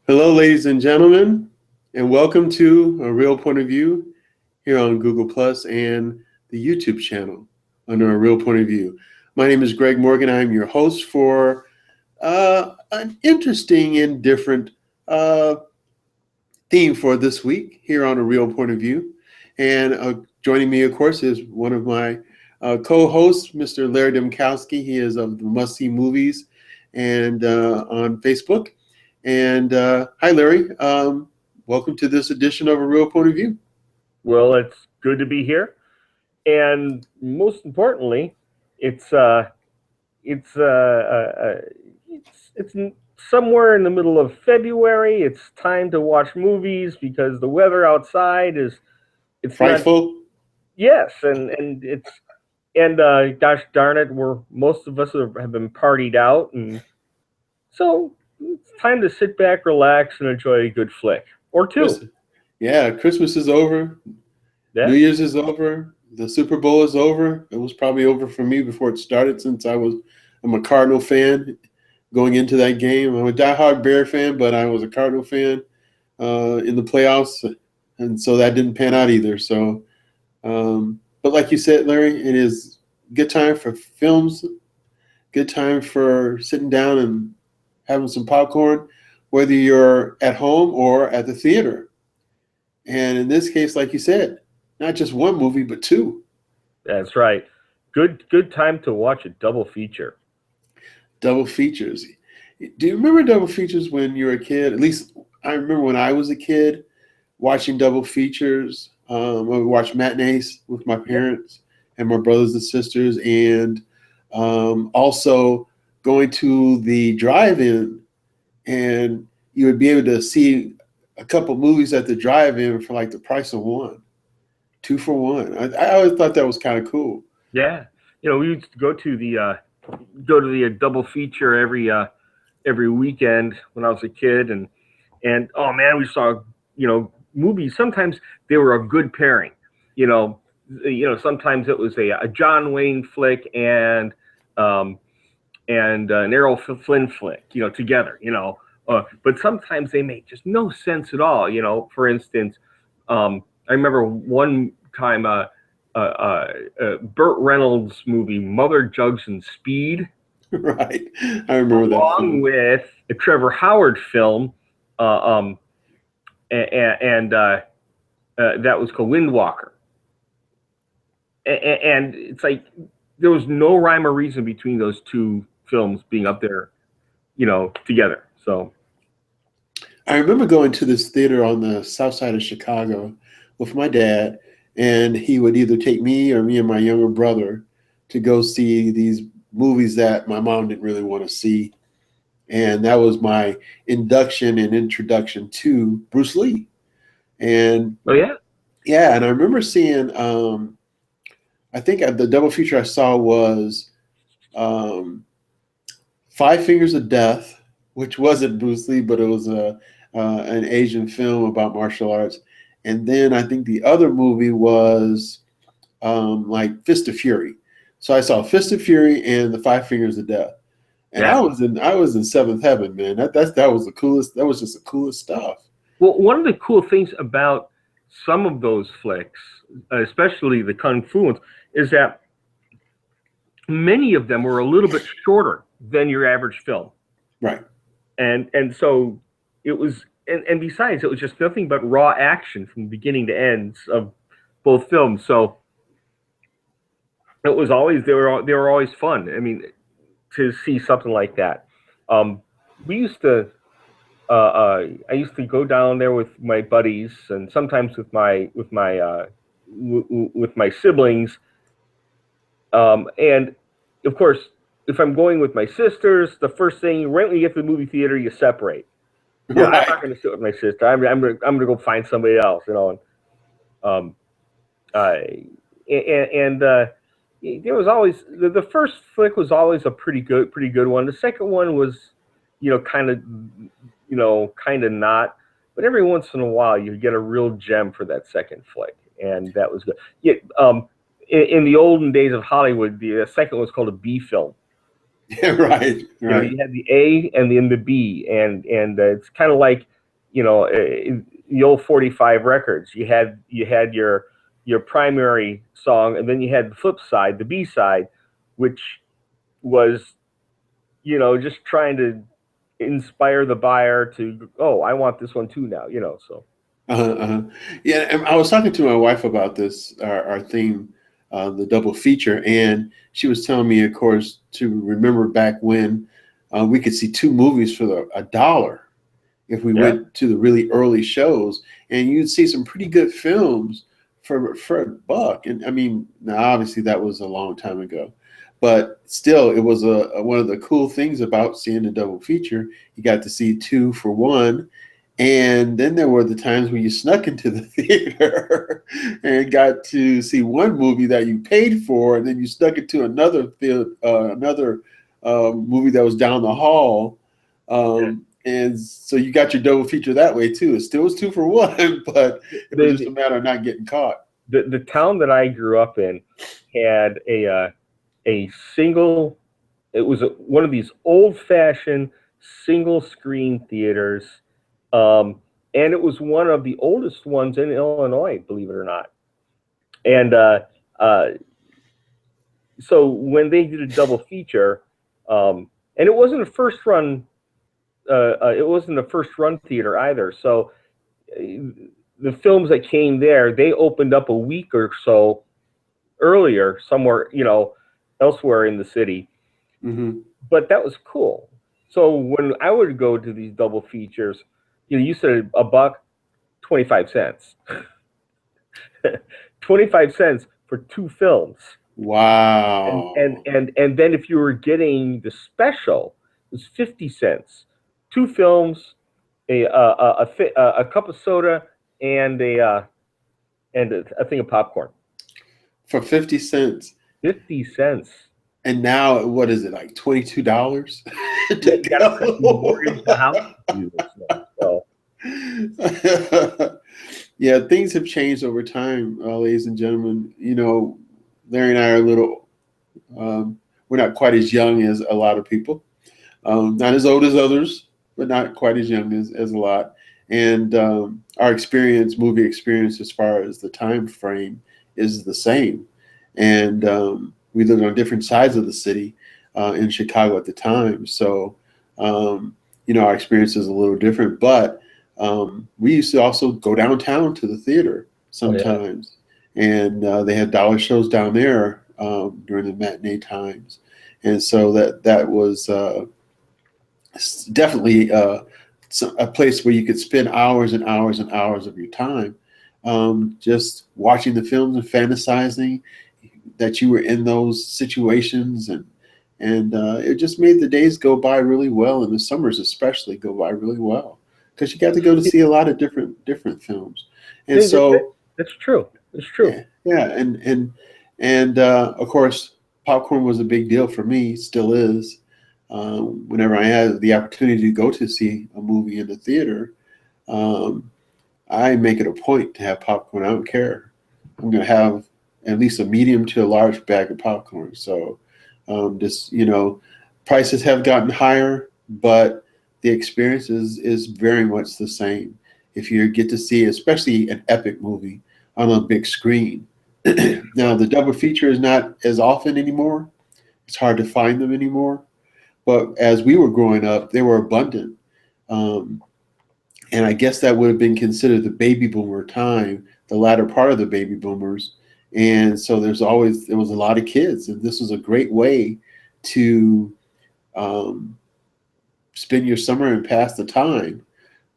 Hello, ladies and gentlemen, and welcome to A Real Point of View here on Google Plus and the YouTube channel under A Real Point of View. My name is Greg Morgan. I'm your host for an interesting and different theme for this week here on A Real Point of View. And joining me, of course, is one of my co-hosts, Mr. Larry Demkowski. He is of the Must See Movies and on Facebook. And hi, Larry. Welcome to this edition of A Real Point of View. Well, it's good to be here, and most importantly, it's somewhere in the middle of February. It's time to watch movies because the weather outside it's frightful. Yes, and gosh darn it, most of us have been partied out, and so it's time to sit back, relax, and enjoy a good flick or two. Yeah, Christmas is over. Yeah. New Year's is over. The Super Bowl is over. It was probably over for me before it started since I'm a Cardinal fan going into that game. I'm a diehard Bear fan, but I was a Cardinal fan in the playoffs, and so that didn't pan out either. So, but like you said, Larry, it is a good time for films, good time for sitting down and having some popcorn, whether you're at home or at the theater. And in this case, like you said, not just one movie, but two. That's right. Good time to watch a double feature. Double features. Do you remember double features when you were a kid? At least I remember when I was a kid watching double features. I would watch matinees with my parents and my brothers and sisters, and also going to the drive-in, and you would be able to see a couple movies at the drive-in for like the price of one, 2 for 1. I always thought that was kind of cool. Yeah, we used to go to the double feature every weekend when I was a kid, and oh man, we saw movies. Sometimes they were a good pairing. Sometimes it was a John Wayne flick and an Errol Flynn flick, together, but sometimes they make just no sense at all. For instance, I remember one time Burt Reynolds movie, Mother Jugs and Speed. Right, I remember that. Along with a Trevor Howard film, and that was called Windwalker. And it's like there was no rhyme or reason between those two films being up there, together. So I remember going to this theater on the south side of Chicago with my dad, and he would either take me or me and my younger brother to go see these movies that my mom didn't really want to see. And that was my induction and introduction to Bruce Lee. And yeah, and I remember seeing I think the double feature I saw was Five Fingers of Death, which wasn't Bruce Lee, but it was an Asian film about martial arts. And then I think the other movie was like Fist of Fury. So I saw Fist of Fury and the Five Fingers of Death. And I was in seventh heaven, man. That was the coolest. That was just the coolest stuff. Well, one of the cool things about some of those flicks, especially the Kung Fu ones, is that many of them were a little bit shorter than your average film. Right. And so it was, and besides, it was just nothing but raw action from beginning to end of both films. So it was always they were always fun. I mean, to see something like that. We used to. I used to go down there with my buddies, and sometimes with my siblings. And of course, if I'm going with my sisters, the first thing right when you get to the movie theater, you separate. Yeah, right. I'm not going to sit with my sister. I'm going to go find somebody else. There was always the first flick was always a pretty good one. The second one was, kind of not. But every once in a while, you get a real gem for that second flick, and that was good. Yeah, in the olden days of Hollywood, the second was called a B film. Yeah, right. You had the A and then the B, and it's kind of like you know, the old 45 records. You had your primary song, and then you had the flip side, the B side, which was, you know, just trying to inspire the buyer to, oh, I want this one too now, you know. So Yeah, and I was talking to my wife about this, our theme, the double feature, and she was telling me, of course, to remember back when we could see two movies for a dollar if we yeah, went to the really early shows, and you'd see some pretty good films for a buck. And I mean, now obviously that was a long time ago, but still, it was one of the cool things about seeing the double feature. You got to see two for one. And then there were the times when you snuck into the theater and got to see one movie that you paid for, and then you snuck into another movie that was down the hall. yeah. And so you got your double feature that way too. It still was two for one, but it was just The, a matter of not getting caught. the town that I grew up in had a single. It was one of these old fashioned single screen theaters, um, and it was one of the oldest ones in Illinois, believe it or not. And uh, so when they did a double feature, and it wasn't a first run. It wasn't a first run theater either. So the films that came there, they opened up a week or so earlier somewhere, you know, elsewhere in the city. Mm-hmm. But that was cool. So when I would go to these double features, you know, you said a buck, 25 cents. 25 cents for two films. Wow. And then if you were getting the special, it was 50 cents. Two films, a cup of soda, and a thing of popcorn. For 50 cents. 50 cents. And now, what is it, like $22 Yeah, to you got to mortgage the house go? to do this now. So Yeah, things have changed over time, ladies and gentlemen. You know, Larry and I are a little, we're not quite as young as a lot of people, not as old as others, but not quite as young as a lot. And our movie experience, as far as the time frame, is the same. And we lived on different sides of the city in Chicago at the time. So, you know, our experience is a little different. But we used to also go downtown to the theater oh yeah. sometimes. And they had dollar shows down there during the matinee times. And so that was definitely a place where you could spend hours and hours and hours of your time just watching the films and fantasizing that you were in those situations, and it just made the days go by really well, and the summers especially go by really well because you got to go to see a lot of different films. And so That's true. It's true. yeah, and of course, popcorn was a big deal for me, still is. Whenever I had the opportunity to go to see a movie in the theater, um, I make it a point to have popcorn. I don't care. I'm going to have at least a medium to a large bag of popcorn. So, just you know, prices have gotten higher, but the experience is very much the same. If you get to see, especially an epic movie on a big screen. Now, the double feature is not as often anymore. It's hard to find them anymore. But as we were growing up, they were abundant. Um, and I guess that would have been considered the baby boomer time, the latter part of the baby boomers. And so there was a lot of kids, and this was a great way to um, spend your summer and pass the time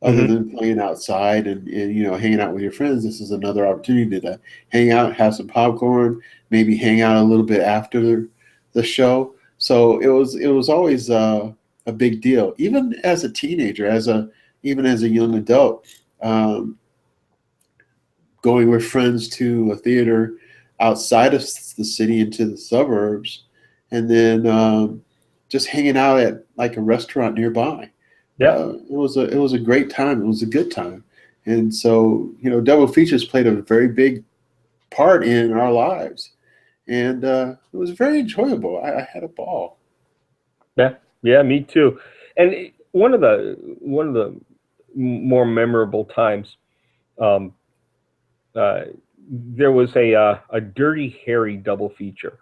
other Mm-hmm. than playing outside and you know hanging out with your friends. This is another opportunity to hang out, have some popcorn, maybe hang out a little bit after the show. So it was always a big deal, even as a teenager, even as a young adult, um, going with friends to a theater outside of the city into the suburbs, and then just hanging out at like a restaurant nearby. Yeah. It was a great time. It was a good time, and so you know, double features played a very big part in our lives, and it was very enjoyable. I had a ball. Yeah. Yeah. Me too. And one of the more memorable times. Um, there was a Dirty Harry double feature.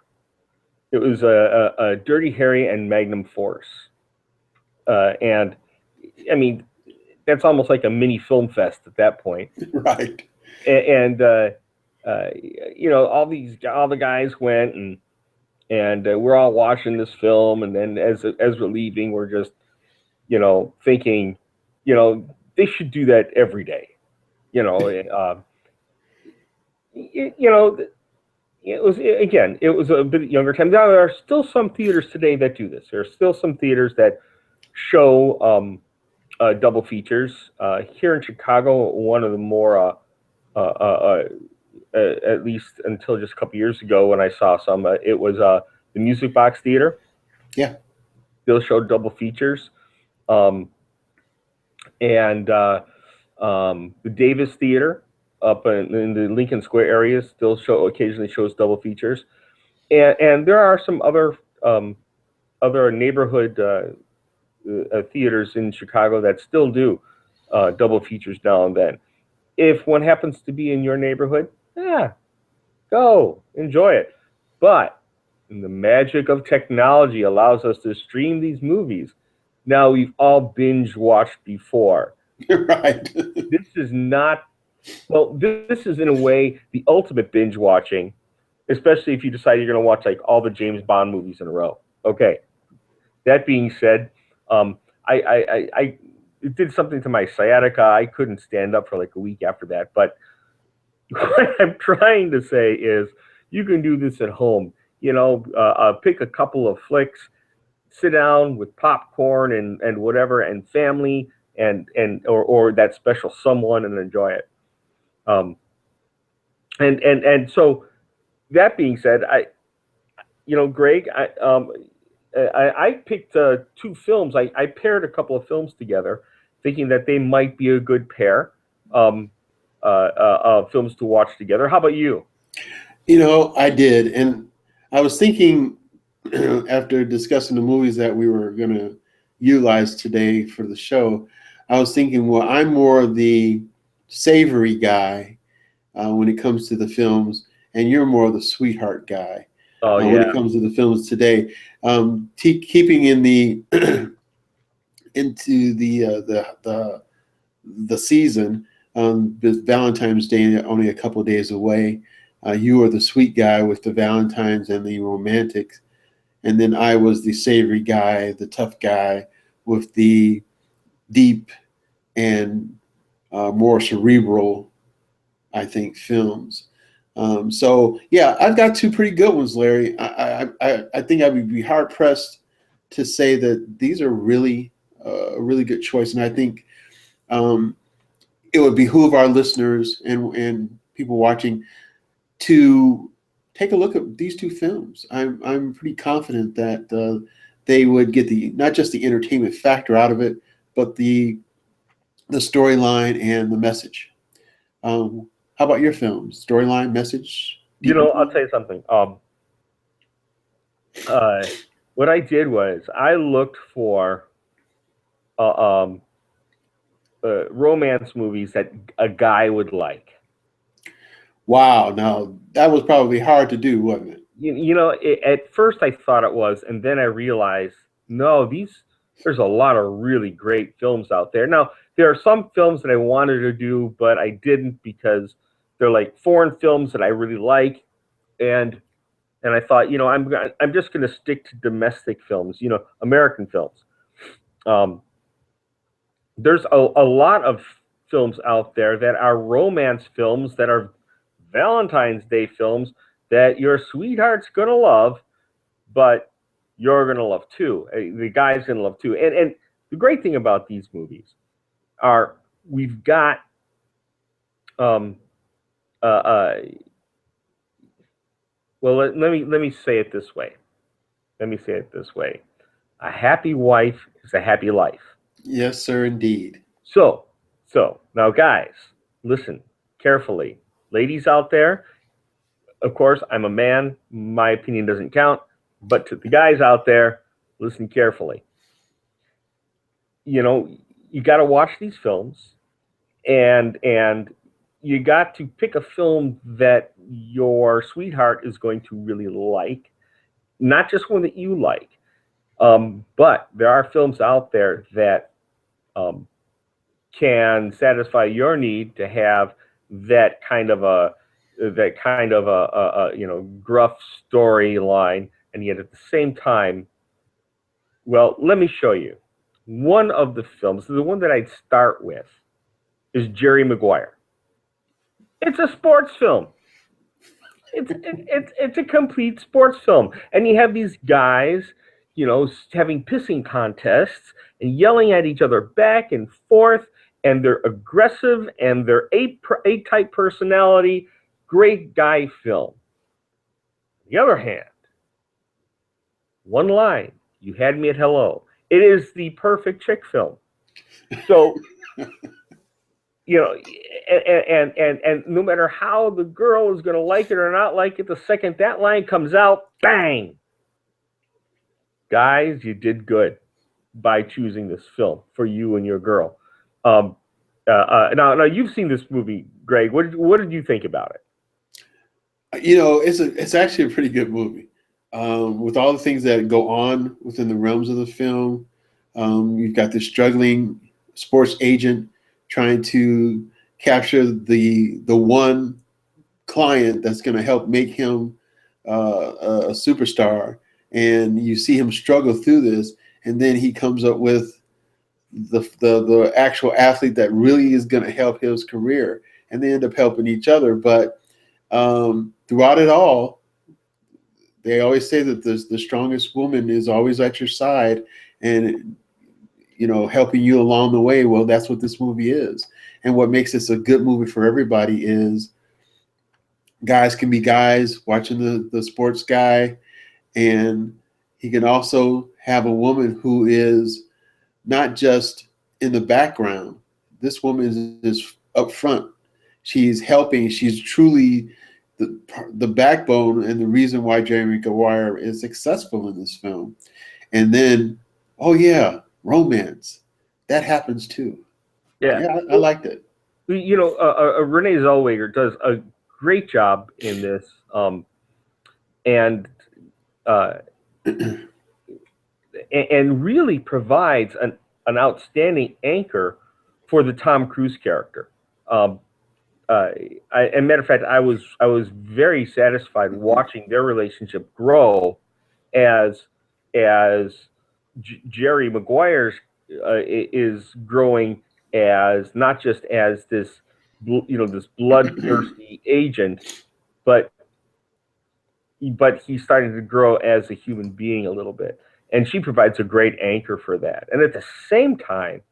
It was a Dirty Harry and Magnum Force, and I mean that's almost like a mini film fest at that point. Right. And all the guys went, and we're all watching this film, and then as we're leaving, we're just thinking, they should do that every day. You know, you, you know, it was a bit younger time. Now there are still some theaters today that do this. There are still some theaters that show double features. Here in Chicago, one of the more at least until just a couple years ago when I saw some, it was the Music Box Theater. Yeah. They'll show double features. Um, and the Davis Theater up in the Lincoln Square area still occasionally shows double features. And there are some other neighborhood theaters in Chicago that still do double features now and then. If one happens to be in your neighborhood, go enjoy it. But the magic of technology allows us to stream these movies. Now we've all binge watched before. Right. This is not, well, this is in a way the ultimate binge watching, especially if you decide you're going to watch like all the James Bond movies in a row. Okay. That being said, I it did something to my sciatica. I couldn't stand up for like a week after that. But what I'm trying to say is you can do this at home. Pick a couple of flicks, sit down with popcorn and whatever, and family, or that special someone, and enjoy it. And so that being said, Greg, I picked two films. I paired a couple of films together, thinking that they might be a good pair of films to watch together. How about you? I did, and I was thinking after discussing the movies that we were going to utilize today for the show, I was thinking, well, I'm more the savory guy when it comes to the films, and you're more the sweetheart guy when it comes to the films today. Keeping in the into the season, with Valentine's Day only a couple of days away. You are the sweet guy with the Valentines and the romantics. And then I was the savory guy, the tough guy with the deep and more cerebral, I think, films. I've got two pretty good ones, Larry. I think I would be hard pressed to say that these are really a really good choice. And I think it would behoove our listeners and people watching to take a look at these two films. I'm pretty confident that they would get not just the entertainment factor out of it, but the storyline and the message. How about your films? Storyline, message? I'll tell you something. What I did was I looked for romance movies that a guy would like. Wow, now that was probably hard to do, wasn't it? At first I thought it was, and then I realized, no, there's a lot of really great films out there. Now, there are some films that I wanted to do, but I didn't because they're like foreign films that I really like, and I thought, I'm just going to stick to domestic films, American films. There's a lot of films out there that are romance films, that are Valentine's Day films that your sweetheart's gonna love, but you're gonna love too. The guy's gonna love too. And the great thing about these movies are we've got well, let me say it this way. A happy wife is a happy life. Yes, sir, indeed. So now, guys, listen carefully. Ladies out there, of course, I'm a man. My opinion doesn't count. But to the guys out there, listen carefully. you got to watch these films, and you got to pick a film that your sweetheart is going to really like, not just one that you like. But there are films out there that um, can satisfy your need to have that kind of a gruff storyline, and yet at the same time, well, let me show you. One of the films, the one that I'd start with, is Jerry Maguire. It's a sports film. It's a complete sports film, and you have these guys, having pissing contests and yelling at each other back and forth, and they're aggressive and they're A type personality. Great guy film. On the other hand, one line, you had me at hello. It is the perfect chick film. So and no matter how the girl is going to like it or not like it, the second that line comes out, bang! Guys, you did good by choosing this film for you and your girl. Now you've seen this movie, Greg. What did you think about it? It's actually a pretty good movie. With all the things that go on within the realms of the film, you've got this struggling sports agent trying to capture the one client that's going to help make him a superstar, and you see him struggle through this, and then he comes up with the actual athlete that really is going to help his career, and they end up helping each other. But throughout it all, they always say that the strongest woman is always at your side, and helping you along the way. Well, that's what this movie is. And what makes this a good movie for everybody is guys can be guys watching the sports guy, and he can also have a woman who is not just in the background. This woman is up front. She's helping. She's truly the backbone and the reason why Jerry Maguire is successful in this film. And then, oh yeah, romance. That happens too. Yeah, I liked it. Renee Zellweger does a great job in this, and really provides an outstanding anchor for the Tom Cruise character. And matter of fact, I was very satisfied watching their relationship grow as Jerry Maguire's is growing as not just as this this bloodthirsty agent, but he's starting to grow as a human being a little bit, and she provides a great anchor for that. And at the same time,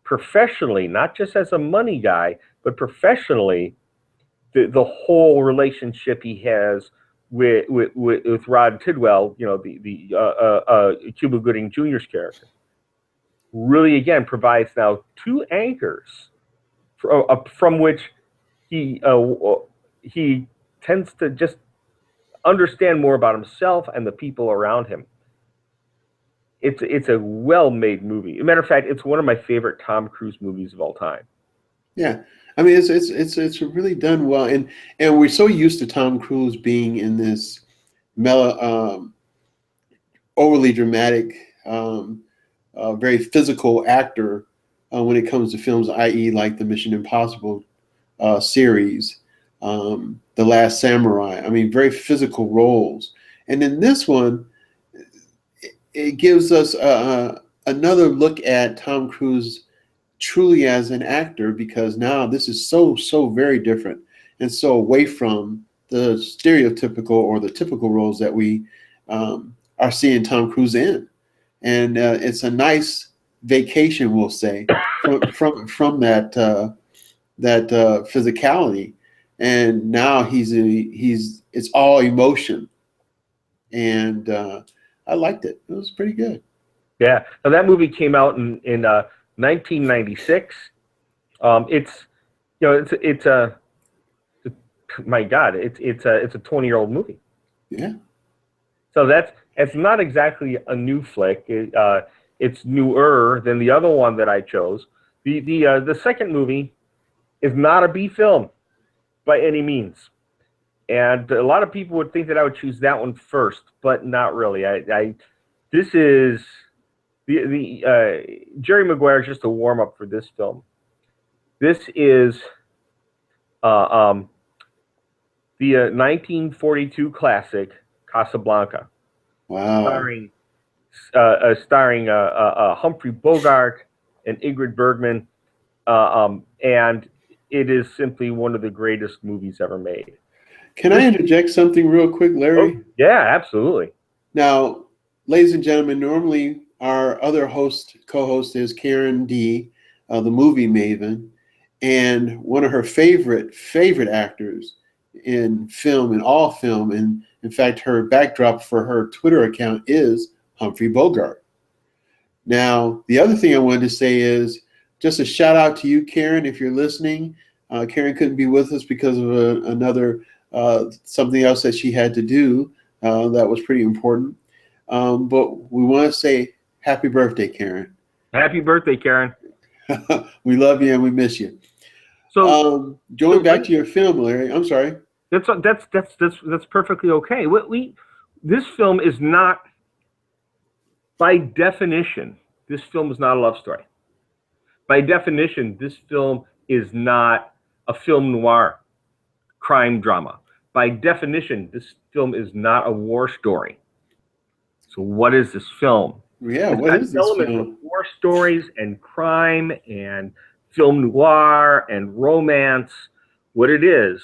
professionally, not just as a money guy, but professionally, the whole relationship he has with Rod Tidwell, the Cuba Gooding Jr.'s character, really again provides now two anchors from which he tends to just understand more about himself and the people around him. It's a well-made movie. As a matter of fact, it's one of my favorite Tom Cruise movies of all time. Yeah, I mean it's really done well, and we're so used to Tom Cruise being in this overly dramatic, very physical actor when it comes to films, i.e., like the Mission Impossible series, The Last Samurai. I mean, very physical roles, and in this one, it gives us another look at Tom Cruise truly as an actor, because now this is so very different and so away from the stereotypical or the typical roles that we are seeing Tom Cruise in, and it's a nice vacation, we'll say, from that physicality, and now he's it's all emotion, and I liked it. It was pretty good. Yeah, now that movie came out in 1996. It's it's a my God, it's a 20-year-old movie. Yeah. So it's not exactly a new flick. It's newer than the other one that I chose. The second movie is not a B film by any means, and a lot of people would think that I would choose that one first, but not really. This is the Jerry Maguire is just a warm up for this film. This is the 1942 classic Casablanca. Wow. Starring Humphrey Bogart and Ingrid Bergman, and it is simply one of the greatest movies ever made. Can I interject something real quick, Larry? Oh, yeah, absolutely. Now, ladies and gentlemen, normally our other co-host is Karen D, the movie maven, and one of her favorite actors in film, in all film, and in fact, her backdrop for her Twitter account is Humphrey Bogart. Now, the other thing I wanted to say is just a shout out to you, Karen, if you're listening. Karen couldn't be with us because of another something else that she had to do that was pretty important. But we want to say happy birthday, Karen. Happy birthday, Karen. We love you and we miss you. So, going back to your film, Larry, I'm sorry. That's perfectly okay. This film is not, by definition, this film is not a love story. By definition, this film is not a film noir crime drama. By definition, this film is not a war story. So what is this film? Yeah, what is this film? Elements of war stories and crime and film noir and romance. What it is,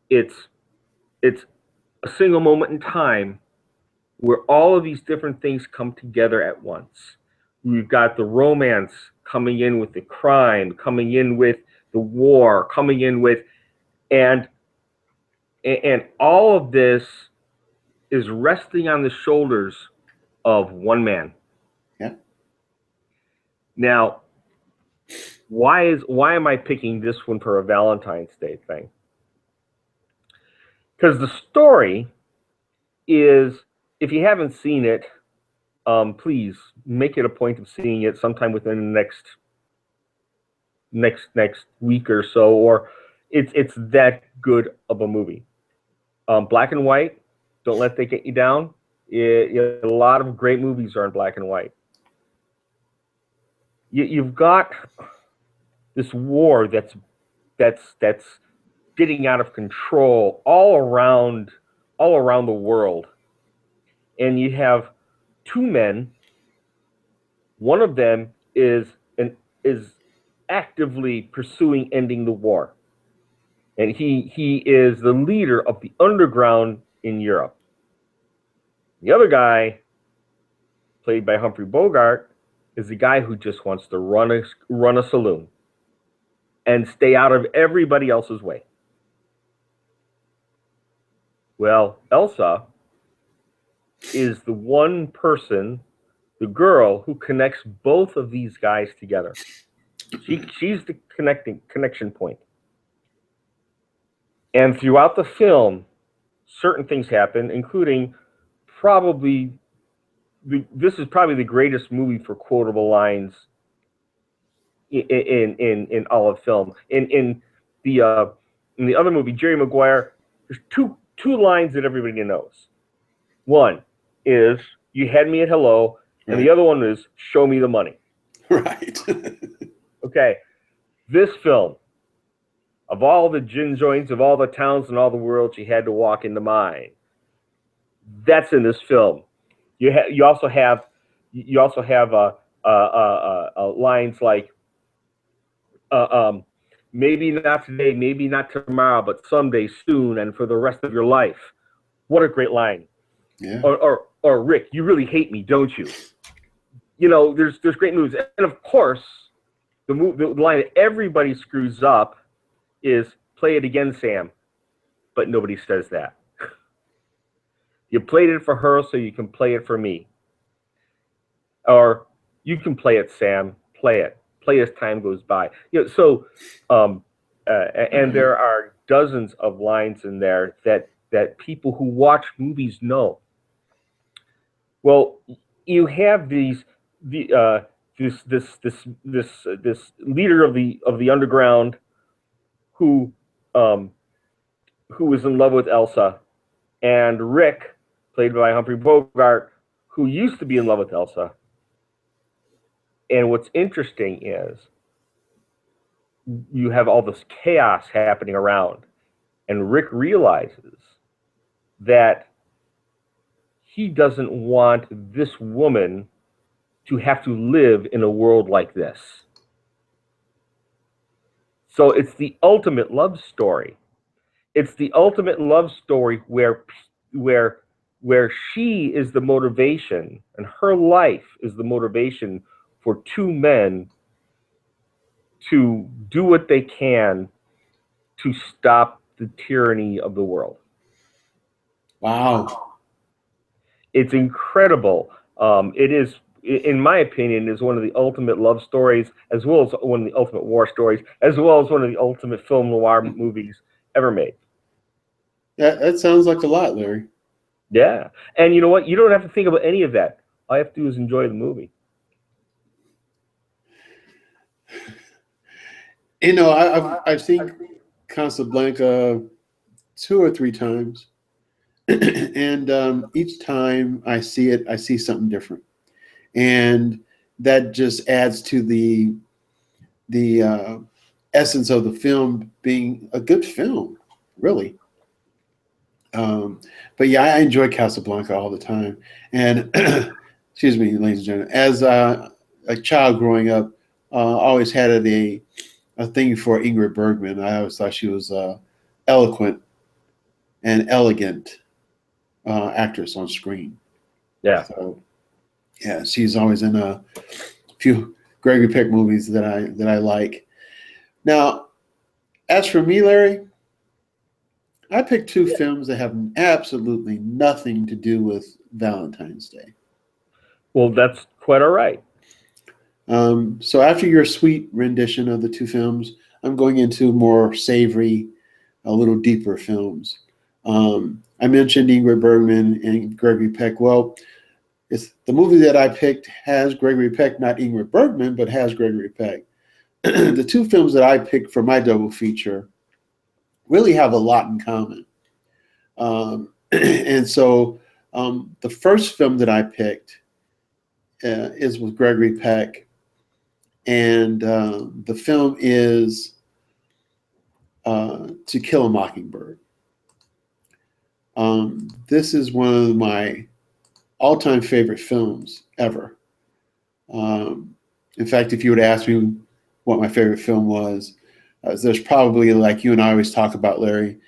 it's a single moment in time where all of these different things come together at once. We've got the romance coming in with the crime, coming in with the war, coming in with, and all of this is resting on the shoulders of one man. Yeah. Now, why am I picking this one for a Valentine's Day thing? Because the story is, if you haven't seen it, please make it a point of seeing it sometime within the next week or so, or it's that good of a movie. Black and white, don't let that get you down. A lot of great movies are in black and white. You've got this war that's getting out of control all around the world, and you have two men. One of them is actively pursuing ending the war, and he is the leader of the underground in Europe. The other guy, played by Humphrey Bogart, is the guy who just wants to run a saloon and stay out of everybody else's way. Well, Elsa is the one person, the girl, who connects both of these guys together. She's the connection point. And throughout the film, certain things happen, including this is probably the greatest movie for quotable lines in all of film. In the other movie, Jerry Maguire, there's two lines that everybody knows. One is "You had me at hello," and the other one is "Show me the money." Right. Okay, this film, of all the gin joints, of all the towns in all the world, you had to walk into mine. That's in this film. You also have lines like, maybe not today, maybe not tomorrow, but someday, soon, and for the rest of your life. What a great line. Yeah. Or Rick, you really hate me, don't you? You know, there's great moves, and of course, the line that everybody screws up is "Play it again, Sam," but nobody says that. You played it for her, so you can play it for me. Or, "You can play it, Sam. Play it. Play as time goes by." You know, so, and there are dozens of lines in there that people who watch movies know. Well, you have these this leader of the underground who um, who was in love with Elsa, and Rick, played by Humphrey Bogart, who used to be in love with Elsa. And what's interesting is you have all this chaos happening around, and Rick realizes that he doesn't want this woman to have to live in a world like this. So it's the ultimate love story. It's the ultimate love story where where she is the motivation and her life is the motivation for two men to do what they can to stop the tyranny of the world. Wow. It's incredible. It is, in my opinion, is one of the ultimate love stories, as well as one of the ultimate war stories, as well as one of the ultimate film noir movies ever made. That sounds like a lot, Larry. Yeah, and you know what? You don't have to think about any of that. All you have to do is enjoy the movie. You know, I've seen Casablanca 2 or 3 times, and each time I see it, I see something different, and that just adds to the essence of the film being a good film, really. But yeah, I enjoy Casablanca all the time, and excuse me, ladies and gentlemen, as a child growing up, always had a thing for Ingrid Bergman. I always thought she was eloquent and elegant actress on screen. Yeah. So yeah, she's always in a few Gregory Peck movies that I like. Now, as for me, Larry, I picked 2 films that have absolutely nothing to do with Valentine's Day. Well, that's quite all right. So after your sweet rendition of the 2 films, I'm going into more savory, a little deeper films. I mentioned Ingrid Bergman and Gregory Peck. Well, it's the movie that I picked has Gregory Peck, not Ingrid Bergman, but has Gregory Peck. The 2 films that I picked for my double feature really have a lot in common. And so the first film that I picked is with Gregory Peck, and the film is To Kill a Mockingbird. This is one of my all-time favorite films ever. In fact, if you would ask me what my favorite film was, there's probably, like you and I always talk about, Larry,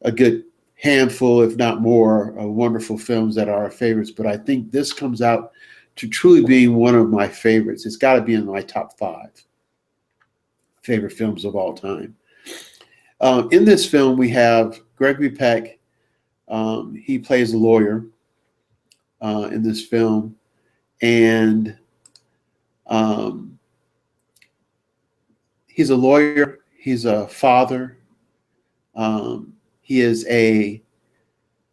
a good handful, if not more, of wonderful films that are our favorites. But I think this comes out to truly being one of my favorites. It's got to be in my top 5 favorite films of all time. In this film, we have Gregory Peck. He plays a lawyer in this film, and he's a lawyer. He's a father. He is a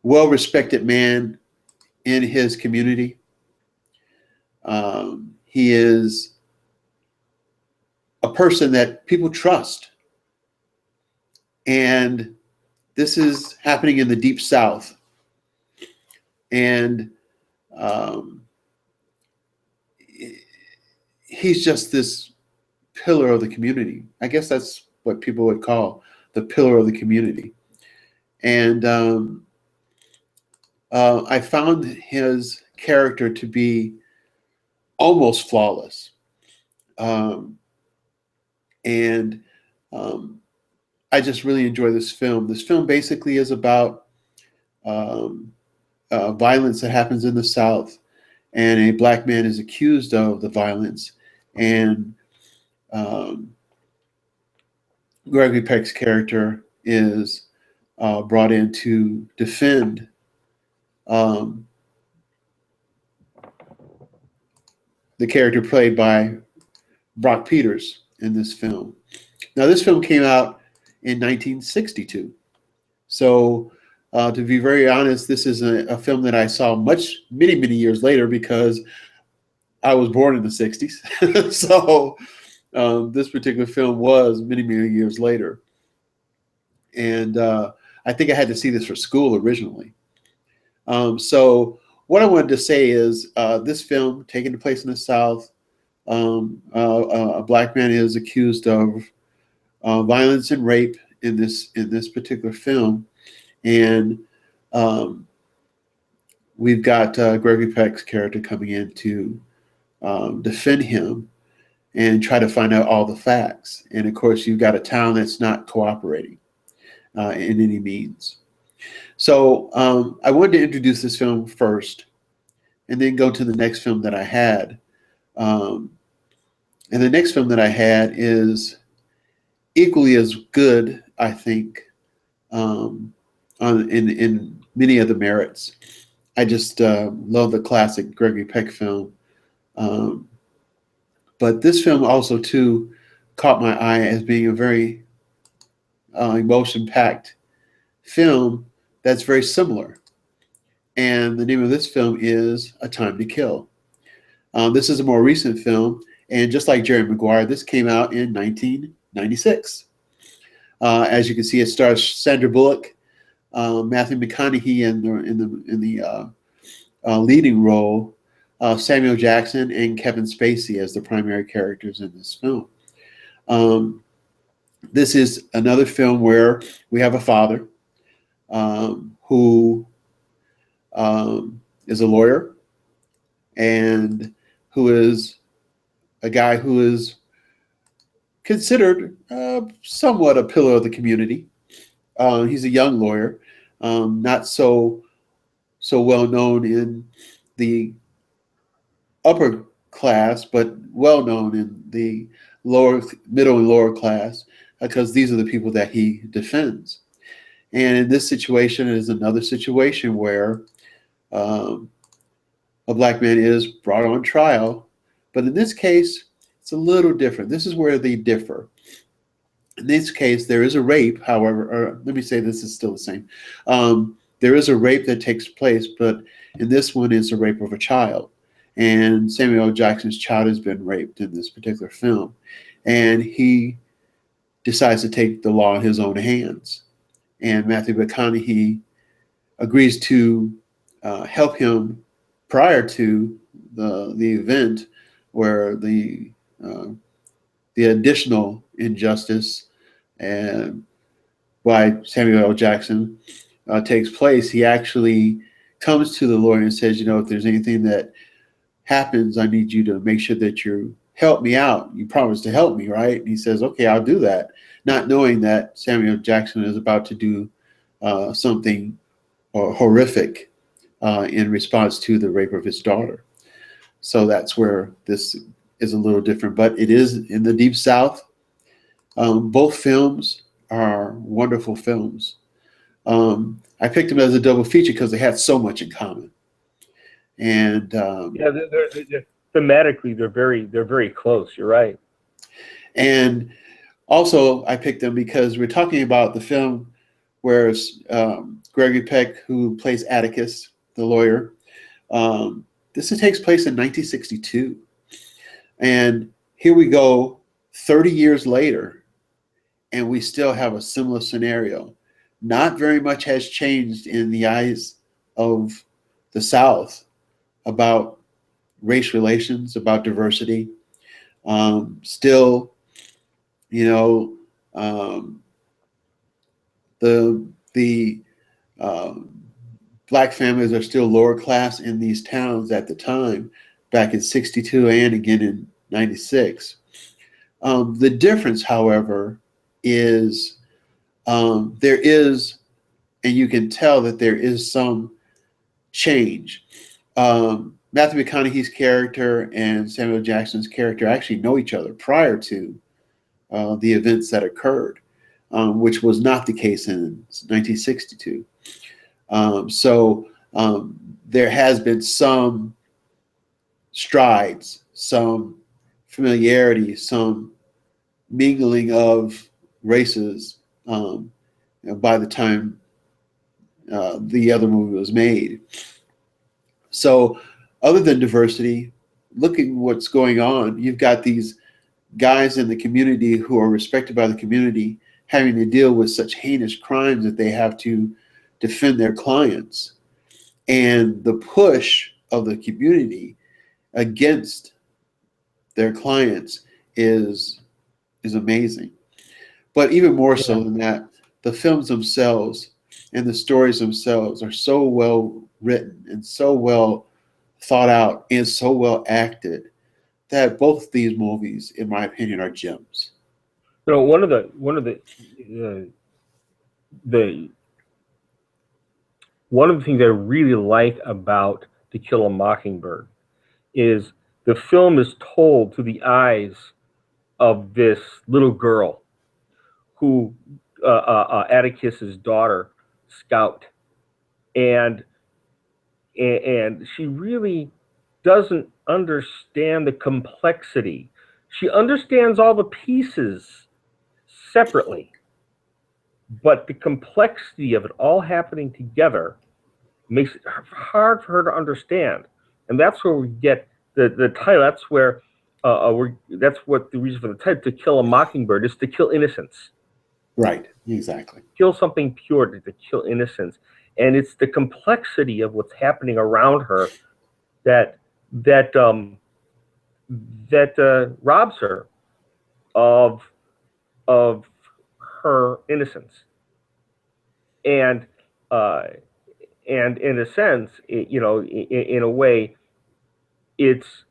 well-respected man in his community. He is a person that people trust. And this is happening in the Deep South. And he's just this pillar of the community. I guess that's what people would call the pillar of the community. And I found his character to be almost flawless. And I just really enjoy this film. This film basically is about violence that happens in the South, and a black man is accused of the violence. And Gregory Peck's character is brought in to defend the character played by Brock Peters in this film. Now, this film came out in 1962. So, to be very honest, this is a film that I saw many years later, because I was born in the 60s. So this particular film was many, many years later. And I think I had to see this for school originally. So what I wanted to say is this film, taking place in the South, a black man is accused of violence and rape in this particular film, and um, we've got Gregory Peck's character coming in to defend him and try to find out all the facts. And of course, you've got a town that's not cooperating in any means. So I wanted to introduce this film first, and then go to the next film that I had. Um, and the next film that I had is equally as good, I think, in many of the merits. I just love the classic Gregory Peck film. Um, but this film also, too, caught my eye as being a very emotion-packed film that's very similar. And the name of this film is A Time to Kill. This is a more recent film, and just like Jerry Maguire, this came out in 1996. As you can see, it stars Sandra Bullock, Matthew McConaughey in the leading role, Samuel Jackson and Kevin Spacey as the primary characters in this film. This is another film where we have a father who is a lawyer and who is a guy who is considered somewhat a pillar of the community. He's a young lawyer, not so well known in the upper class, but well known in the lower, middle, and lower class, because these are the people that he defends. And in this situation is another situation where a black man is brought on trial, but in this case, it's a little different. This is where they differ. In this case, there is a rape, however, or let me say this is still the same. There is a rape that takes place, but in this one, it's a rape of a child. And Samuel L. Jackson's child has been raped in this particular film. And he decides to take the law in his own hands. And Matthew McConaughey agrees to help him prior to the event where the additional injustice and by Samuel L. Jackson takes place. He actually comes to the lawyer and says, if there's anything that happens, I need you to make sure that you help me out. You promised to help me, right? And he says, okay, I'll do that, not knowing that Samuel Jackson is about to do something horrific in response to the rape of his daughter. So that's where this is a little different, but it is in the Deep South. Both films are wonderful films. I picked them as a double feature because they had so much in common. And yeah, they're thematically they're very close. You're right. And also, I picked them because we're talking about the film where Gregory Peck, who plays Atticus, the lawyer. This takes place in 1962. And here we go 30 years later, and we still have a similar scenario. Not very much has changed in the eyes of the South about race relations, about diversity. Still, the black families are still lower class in these towns at the time, back in 62 and again in 96. The difference, however, is there is, and you can tell that there is some change. Matthew McConaughey's character and Samuel Jackson's character actually know each other prior to the events that occurred, which was not the case in 1962. So there has been some strides, some familiarity, some mingling of races by the time the other movie was made. So other than diversity, looking what's going on. You've got these guys in the community who are respected by the community having to deal with such heinous crimes that they have to defend their clients. And the push of the community against their clients is amazing. But even more so than that, the films themselves and the stories themselves are so well written and so well thought out and so well acted that both these movies, in my opinion, are gems. One of the one of the things I really like about To Kill a Mockingbird is the film is told through the eyes of this little girl who Atticus's daughter, Scout, and she really doesn't understand the complexity. She understands all the pieces separately, but the complexity of it all happening together makes it hard for her to understand. And that's where we get the title. That's where that's what the reason for the title, To Kill a Mockingbird, is to kill innocence. Right, exactly. Kill something pure, to kill innocence. And it's the complexity of what's happening around her that that robs her of her innocence. And in a sense, in a way, it's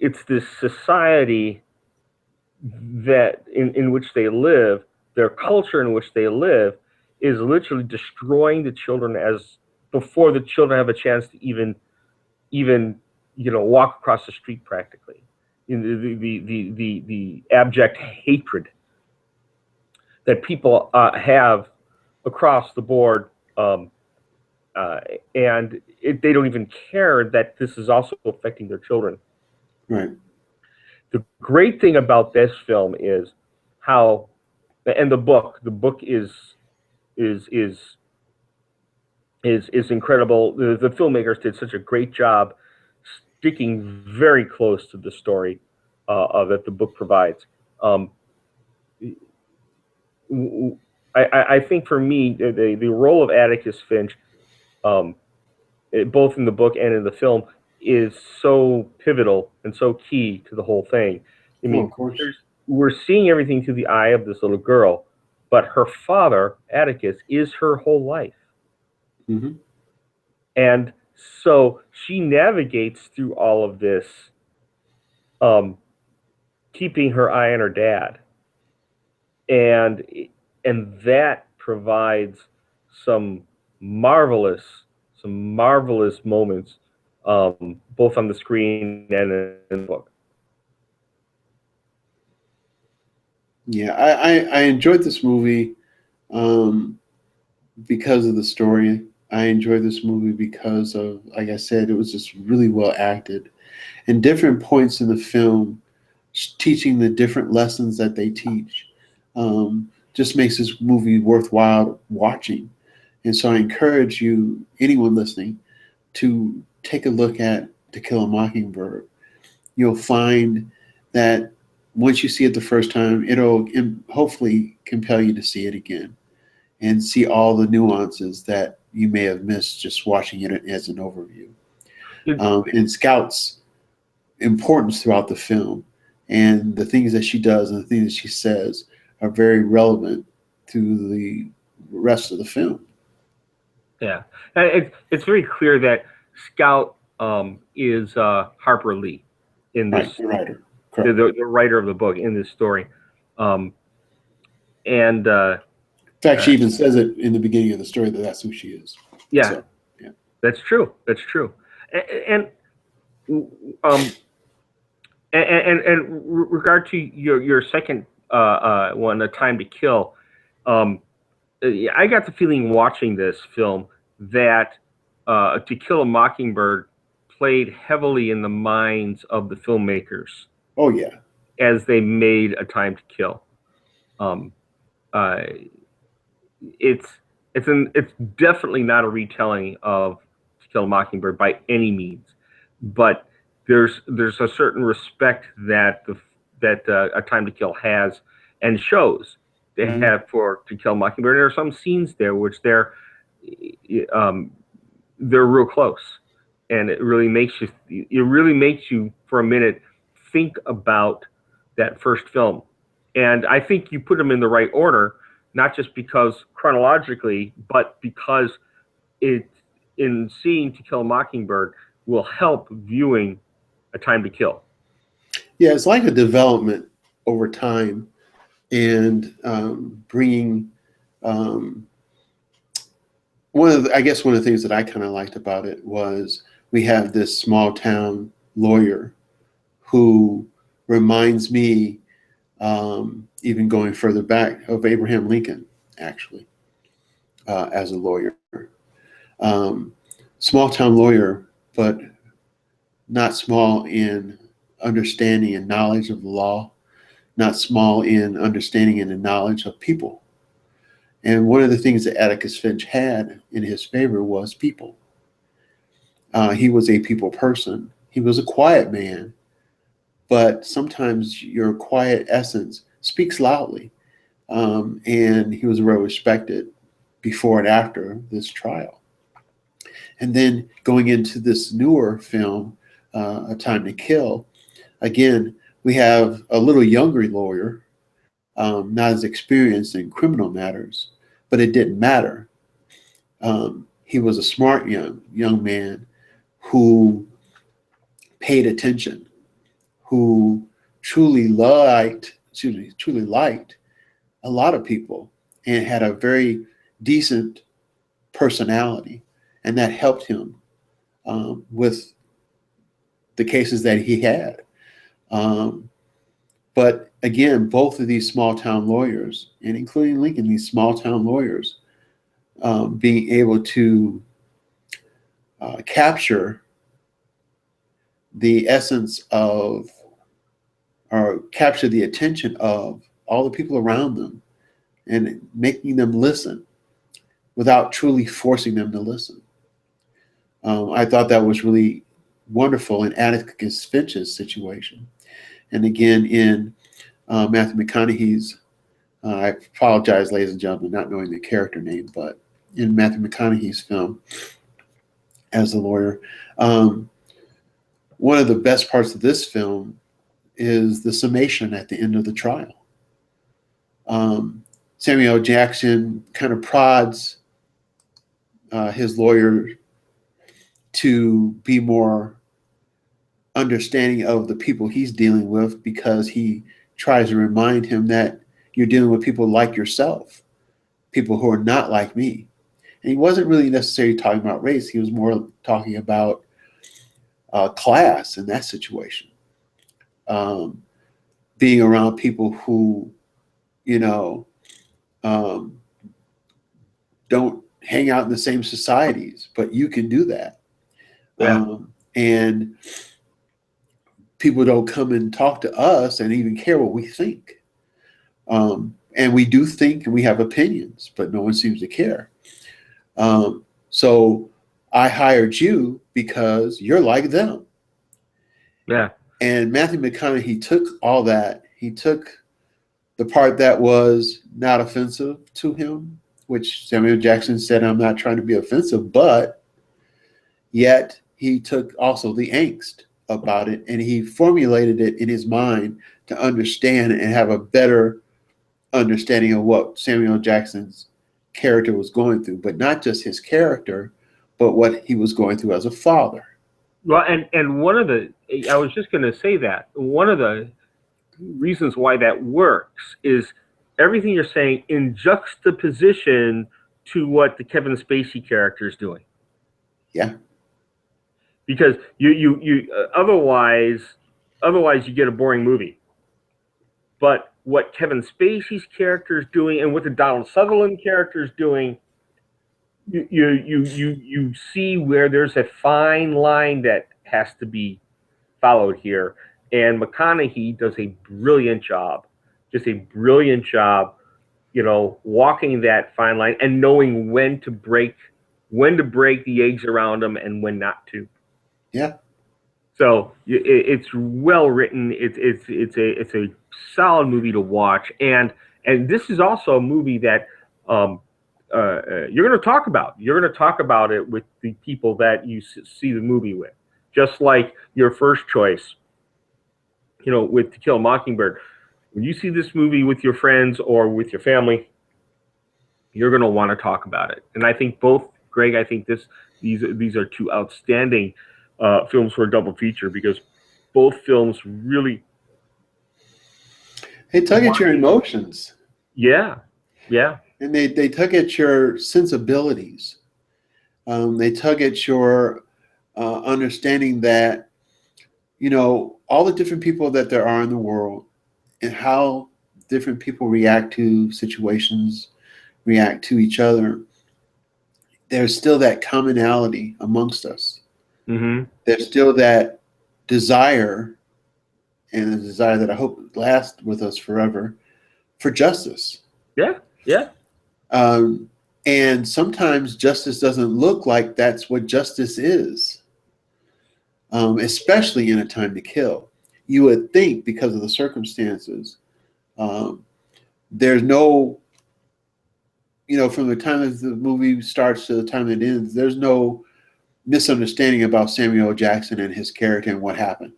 this society that in which they live, their culture in which they live, is literally destroying the children as before the children have a chance to even walk across the street practically. The abject hatred that people have across the board, and they don't even care that this is also affecting their children. Right. The great thing about this film is how, and the book is incredible. The filmmakers did such a great job sticking very close to the story that the book provides. I think for me, the role of Atticus Finch, both in the book and in the film, is so pivotal and so key to the whole thing. I mean, we're seeing everything through the eye of this little girl, but her father, Atticus, is her whole life. Mm-hmm. And so she navigates through all of this, keeping her eye on her dad. And that provides some marvelous moments, both on the screen and in the book. Yeah, I enjoyed this movie because of the story. I enjoyed this movie because of, like I said, it was just really well acted. And different points in the film, teaching the different lessons that they teach, just makes this movie worthwhile watching. And so I encourage you, anyone listening, to take a look at To Kill a Mockingbird. You'll find that once you see it the first time, it'll hopefully compel you to see it again and see all the nuances that you may have missed just watching it as an overview. And Scout's importance throughout the film and the things that she does and the things that she says are very relevant to the rest of the film. Yeah, it's very clear that Scout is Harper Lee in this, the writer, the writer of the book in this story, and in fact, she even says it in the beginning of the story that that's who she is. Yeah, so, yeah, that's true. That's true, and regard to your second one, A Time to Kill. I got the feeling watching this film that To Kill a Mockingbird played heavily in the minds of the filmmakers. Oh yeah, as they made A Time to Kill. It's definitely not a retelling of To Kill a Mockingbird by any means, but there's a certain respect that A Time to Kill has and shows they have for To Kill a Mockingbird. There are some scenes there which they're real close, and it really makes you for a minute think about that first film. And I think you put them in the right order, not just because chronologically, but because it in seeing To Kill a Mockingbird will help viewing A Time to Kill. Yeah, it's like a development over time, and bringing one of the things that I kind of liked about it was we have this small town lawyer who reminds me, even going further back, of Abraham Lincoln, actually, as a lawyer. Small town lawyer, but not small in understanding and knowledge of the law, not small in understanding and knowledge of people. And one of the things that Atticus Finch had in his favor was people. He was a people person. He was a quiet man, but sometimes your quiet essence speaks loudly. And he was well respected before and after this trial. And then going into this newer film, A Time to Kill, again, we have a little younger lawyer, not as experienced in criminal matters, but it didn't matter. He was a smart young man who paid attention, who truly liked a lot of people, and had a very decent personality, and that helped him with the cases that he had. But again, both of these small town lawyers, and including Lincoln, these small town lawyers, being able to capture the essence of, or capture the attention of all the people around them, and making them listen without truly forcing them to listen. I thought that was really wonderful in Atticus Finch's situation. And again, in Matthew McConaughey's, I apologize, ladies and gentlemen, not knowing the character name, but in Matthew McConaughey's film as the lawyer, one of the best parts of this film is the summation at the end of the trial. Samuel L. Jackson kind of prods his lawyer to be more understanding of the people he's dealing with, because he tries to remind him that you're dealing with people like yourself, people who are not like me. And he wasn't really necessarily talking about race. He was more talking about class in that situation. Being around people who, don't hang out in the same societies, but you can do that. Yeah. And people don't come and talk to us and even care what we think. And we do think, and we have opinions, but no one seems to care. So I hired you because you're like them. Yeah. And Matthew McConaughey took all that. He took the part that was not offensive to him, which Samuel Jackson said, I'm not trying to be offensive, but yet he took also the angst about it, and he formulated it in his mind to understand and have a better understanding of what Samuel Jackson's character was going through, but not just his character, but what he was going through as a father. Well, and I was just going to say that one of the reasons why that works is everything you're saying in juxtaposition to what the Kevin Spacey character is doing. Yeah. Because you otherwise you get a boring movie. But what Kevin Spacey's character is doing and what the Donald Sutherland character is doing, you see where there's a fine line that has to be followed here. And McConaughey does a brilliant job, walking that fine line and knowing when to break the eggs around him and when not to. Yeah. So it's well written. It's a solid movie to watch, and this is also a movie that um, you're going to talk about. You're going to talk about it with the people that you see the movie with, just like your first choice. With To Kill a Mockingbird, when you see this movie with your friends or with your family, you're going to want to talk about it. And I think both, Greg. I think these are two outstanding films for a double feature because both films really They tug at your emotions. Yeah, yeah. And they tug at your sensibilities. They tug at your understanding that, all the different people that there are in the world and how different people react to situations, react to each other. There's still that commonality amongst us. Mm-hmm. There's still that desire, and a desire that I hope lasts with us forever, for justice. Yeah, yeah. Um, and sometimes justice doesn't look like that's what justice is, especially in A Time to Kill. You would think because of the circumstances, um, there's no, from the time that the movie starts to the time it ends, there's no misunderstanding about Samuel L. Jackson and his character and what happened.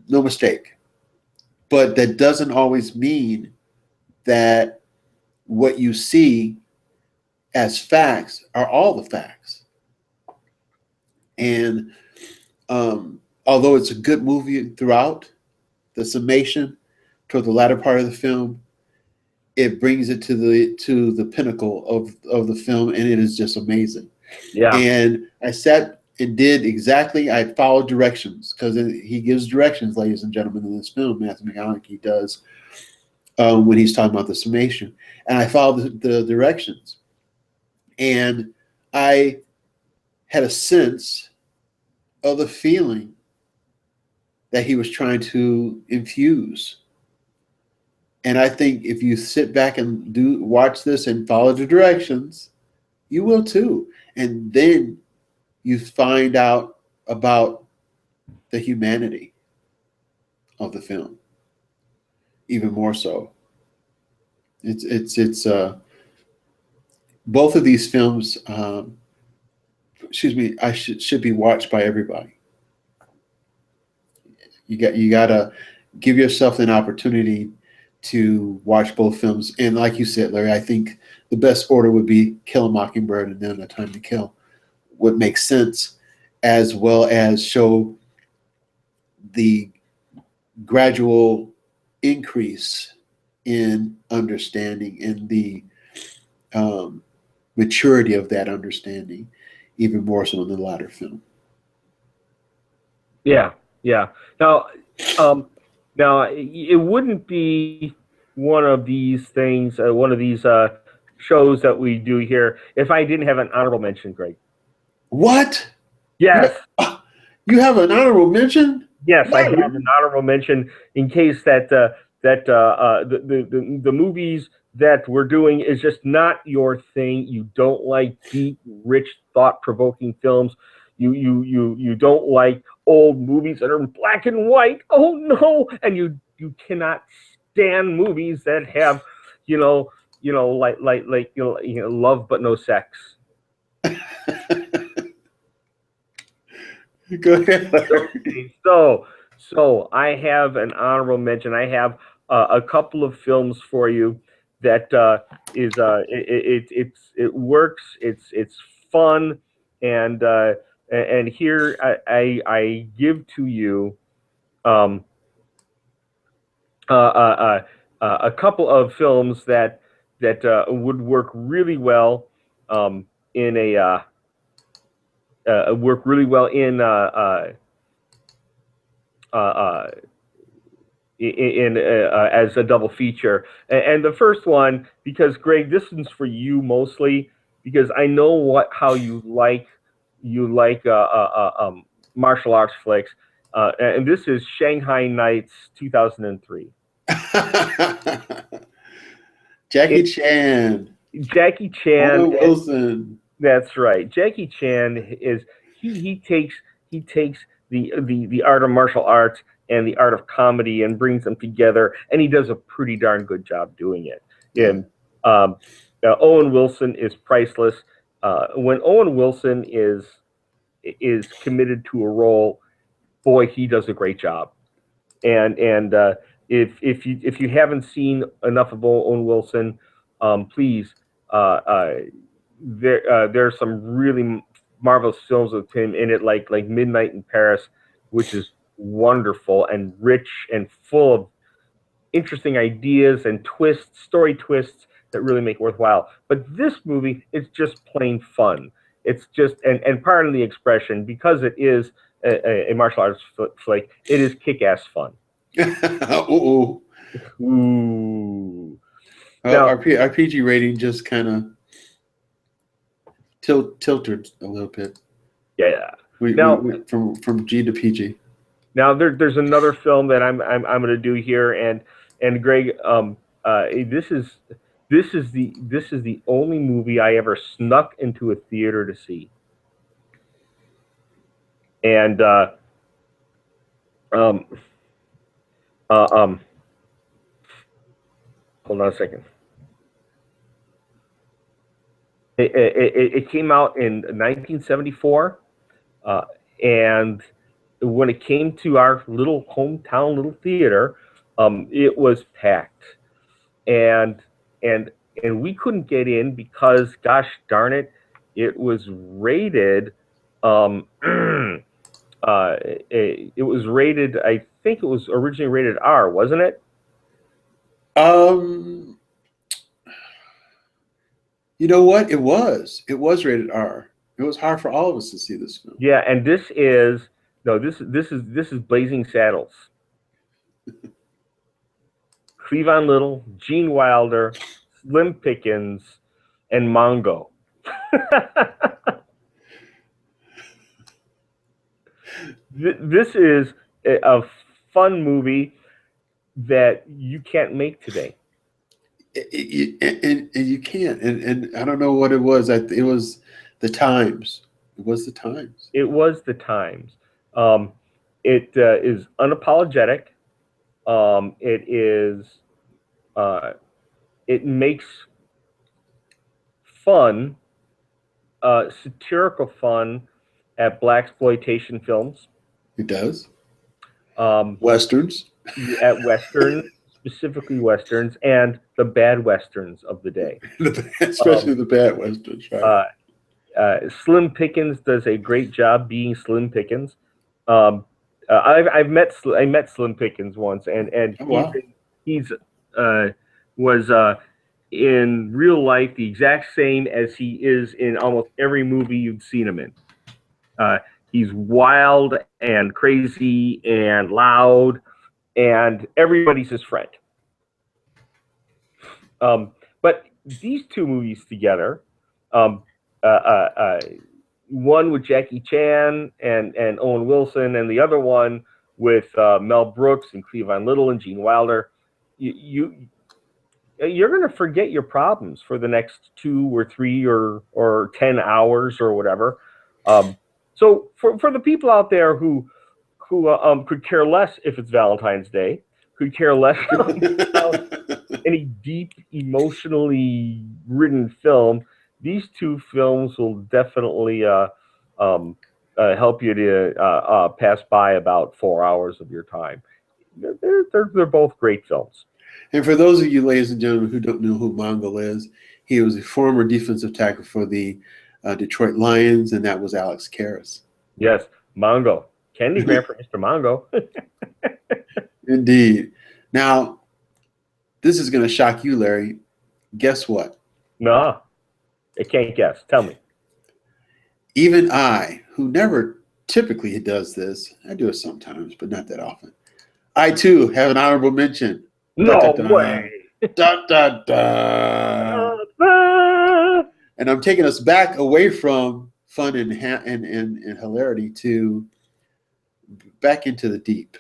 No mistake. But that doesn't always mean that what you see as facts are all the facts. And although it's a good movie throughout, the summation toward the latter part of the film, it brings it to the pinnacle of the film, and it is just amazing. Yeah. And I sat and did exactly. I followed directions because he gives directions, ladies and gentlemen, in this film. Matthew McConaughey does when he's talking about the summation, and I followed the directions, and I had a sense of the feeling that he was trying to infuse. And I think if you sit back and watch this and follow the directions, you will too. And then you find out about the humanity of the film, even more so. It's both of these films. Excuse me. I should be watched by everybody. You gotta give yourself an opportunity to watch both films. And like you said, Larry, I think the best order would be Kill a Mockingbird and then A Time to Kill. Would make sense, as well as show the gradual increase in understanding and the maturity of that understanding, even more so in the latter film. Yeah, yeah. Now, now it wouldn't be one of these things, one of these shows that we do here, if I didn't have an honorable mention, Greg. What? Yes. You have an honorable mention? Yes, I have an honorable mention in case that the movies that we're doing is just not your thing. You don't like deep, rich, thought-provoking films. You don't like old movies that are in black and white. Oh no! And you cannot stand movies that have, love but no sex. Go ahead. Okay, so I have an honorable mention. I have a couple of films for you that it works. It's fun, and and here I give to you um, a couple of films that would work really well in a work really well in uh, as a double feature. And the first one, because Greg, this one's for you mostly, because I know how you like martial arts flicks, and this is Shanghai Nights 2003. Jackie Chan. Jackie Chan. Owen Wilson. That's right. Jackie Chan is he takes the art of martial arts and the art of comedy and brings them together, and he does a pretty darn good job doing it. And Owen Wilson is priceless. When Owen Wilson is committed to a role, boy, he does a great job. And if you haven't seen enough of Owen Wilson, please, there's some really marvelous films with him in it, like Midnight in Paris, which is wonderful and rich and full of interesting ideas and story twists that really make it worthwhile. But this movie is just plain fun. It's just, and pardon the expression, because it is a martial arts flick, it is kick-ass fun. Ooh. Ooh. Now, our PG rating just kind of tilted a little bit. Yeah. We from G to PG. Now there's another film that I'm going to do here, and Greg, this is the only movie I ever snuck into a theater to see, and hold on a second. It came out in 1974, and when it came to our little hometown little theater, it was packed, and we couldn't get in because, gosh darn it, it was rated. It was rated. I think it was originally rated R, wasn't it? You know what? It was rated R. It was hard for all of us to see this film. Yeah, and this is Blazing Saddles. Cleavon Little, Gene Wilder, Slim Pickens, and Mongo. This is a fun movie that you can't make today. And you can't. And I don't know what it was. It was the times. It was the times. It was the times. It is unapologetic. It is. It makes fun, satirical fun at blaxploitation films. It does. Westerns. At Westerns, specifically Westerns, and the bad Westerns of the day. Especially the bad Westerns, right? Slim Pickens does a great job being Slim Pickens. I met Slim Pickens once, and wow. he's was in real life the exact same as he is in almost every movie you've seen him in. He's wild and crazy and loud, and everybody's his friend. But these two movies together, one with Jackie Chan and Owen Wilson, and the other one with Mel Brooks and Cleavon Little and Gene Wilder, you're going to forget your problems for the next 2 or 3 or 10 hours or whatever. So for the people out there who could care less if it's Valentine's Day, could care less about any deep, emotionally ridden film, these two films will definitely help you to pass by about 4 hours of your time. They're both great films. And for those of you, ladies and gentlemen, who don't know who Mongo is, he was a former defensive tackle for the Detroit Lions, and that was Alex Karras. Yes, Mongo. Candyman for Mr. Mongo. Indeed. Now, this is going to shock you, Larry. Guess what? No, I can't guess. Tell me. Even I, who never typically does this, I do it sometimes, but not that often. I, too, have an honorable mention. No way. And I'm taking us back away from fun and hilarity to back into the deep.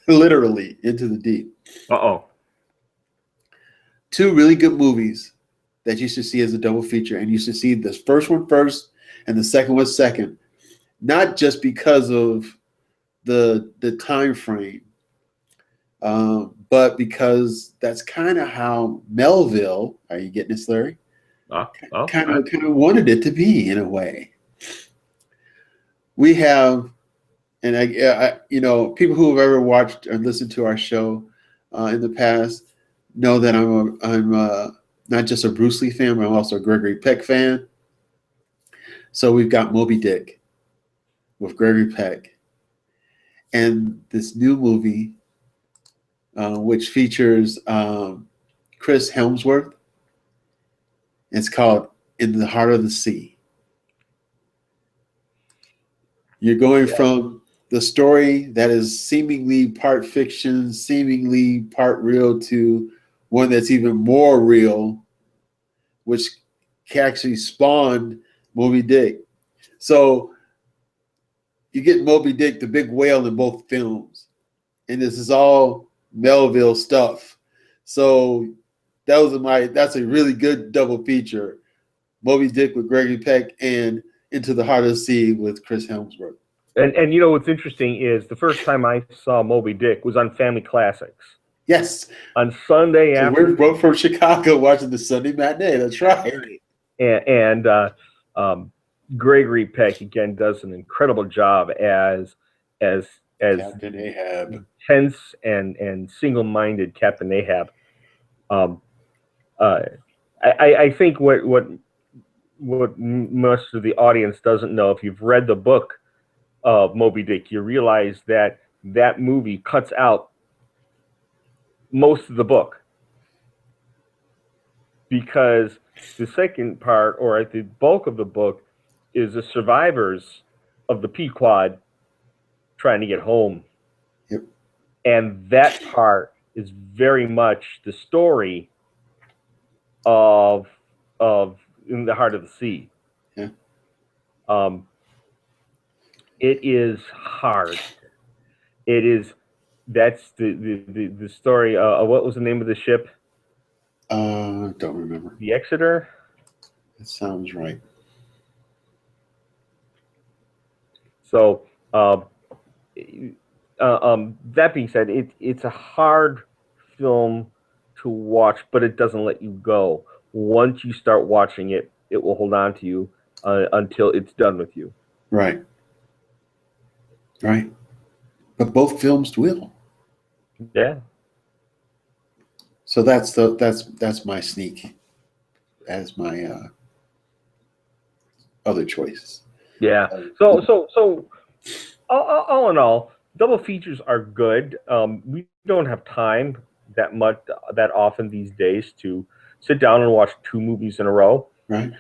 Literally into the deep. Uh-oh. 2 really good movies that you should see as a double feature, and you should see the first one first and the second one second. Not just because of the time frame, but because that's kind of how Melville, are you getting this, Larry? Kind of wanted it to be in a way. We have, and people who have ever watched or listened to our show in the past know that I'm not just a Bruce Lee fan, but I'm also a Gregory Peck fan. So we've got Moby Dick with Gregory Peck, and this new movie, which features Chris Hemsworth. It's called In the Heart of the Sea. You're going from the story that is seemingly part fiction, seemingly part real, to one that's even more real, which actually spawned Moby Dick. So you get Moby Dick, the big whale, in both films, and this is all Melville stuff. So that's a really good double feature: Moby Dick with Gregory Peck and Into the Heart of the Sea with Chris Hemsworth. And what's interesting is the first time I saw Moby Dick was on Family Classics. Yes. On Sunday afternoon. We're both from Chicago watching the Sunday matinee. That's right. And Gregory Peck again does an incredible job as Captain Ahab, tense and single-minded Captain Ahab. I think what most of the audience doesn't know, if you've read the book of Moby Dick, you realize that movie cuts out most of the book, because the second part, or the bulk of the book, is the survivors of the Pequod trying to get home. Yep. And that part is very much the story of In the Heart of the Sea. Yeah. It is hard. It is. That's the story. What was the name of the ship? Don't remember. The Exeter. That sounds right. So, that being said, it's a hard film to watch, but it doesn't let you go. Once you start watching it, it will hold on to you until it's done with you. Right. Right. But both films will. Yeah. So that's my sneak as my other choices. Yeah. So all in all, double features are good. We don't have time that often these days to sit down and watch two movies in a row. Right.